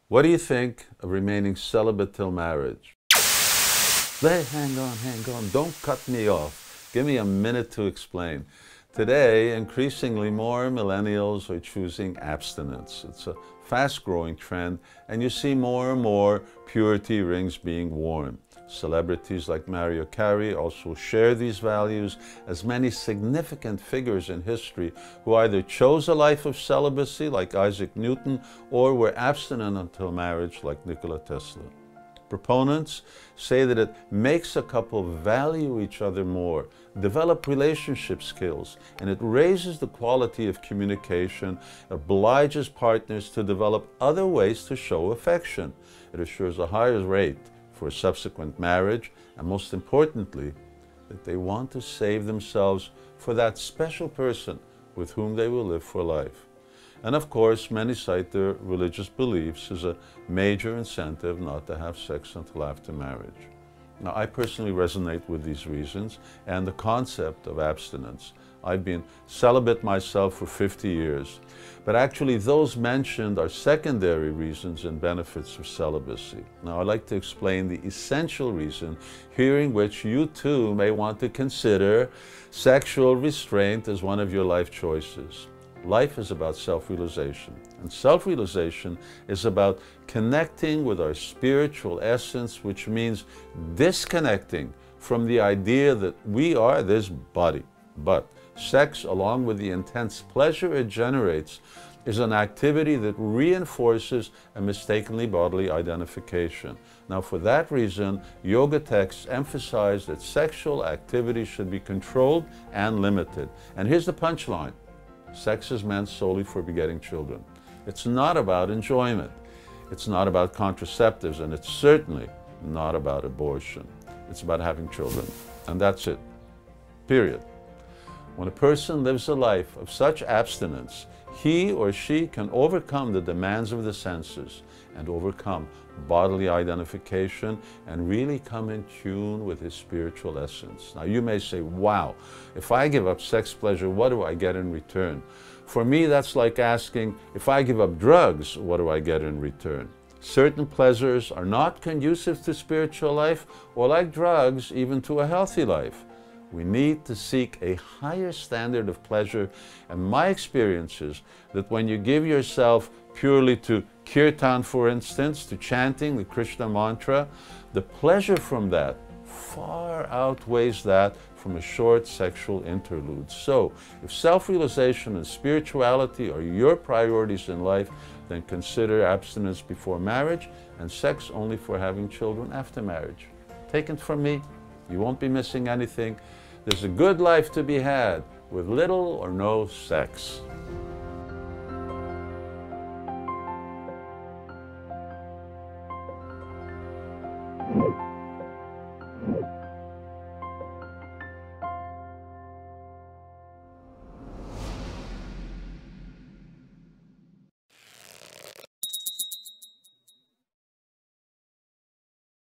What do you think of remaining celibate till marriage? Hang on, don't cut me off. Give me a minute to explain. Today, increasingly more millennials are choosing abstinence. It's a fast-growing trend, and you see more and more purity rings being worn. Celebrities like Mariah Carey also share these values, as many significant figures in history who either chose a life of celibacy like Isaac Newton or were abstinent until marriage like Nikola Tesla. Proponents say that it makes a couple value each other more, develop relationship skills, and it raises the quality of communication, obliges partners to develop other ways to show affection. It assures a higher rate for subsequent marriage, and most importantly, that they want to save themselves for that special person with whom they will live for life. And of course, many cite their religious beliefs as a major incentive not to have sex until after marriage. Now, I personally resonate with these reasons and the concept of abstinence. I've been celibate myself for 50 years, but actually those mentioned are secondary reasons and benefits of celibacy. Now, I'd like to explain the essential reason, hearing which you too may want to consider sexual restraint as one of your life choices. Life is about self-realization, and self-realization is about connecting with our spiritual essence, which means disconnecting from the idea that we are this body. But sex, along with the intense pleasure it generates, is an activity that reinforces a mistakenly bodily identification. Now, for that reason, yoga texts emphasize that sexual activity should be controlled and limited. And here's the punchline. Sex is meant solely for begetting children. It's not about enjoyment. It's not about contraceptives, and it's certainly not about abortion. It's about having children, and that's it. Period. When a person lives a life of such abstinence, he or she can overcome the demands of the senses and overcome bodily identification and really come in tune with his spiritual essence. Now, you may say, wow, if I give up sex pleasure, what do I get in return? For me, that's like asking, if I give up drugs, what do I get in return? Certain pleasures are not conducive to spiritual life, or like drugs, even to a healthy life. We need to seek a higher standard of pleasure, and my experience is that when you give yourself purely to kirtan, for instance, to chanting the Krishna mantra, the pleasure from that far outweighs that from a short sexual interlude. So, if self-realization and spirituality are your priorities in life, then consider abstinence before marriage and sex only for having children after marriage. Take it from me, you won't be missing anything. There's a good life to be had with little or no sex.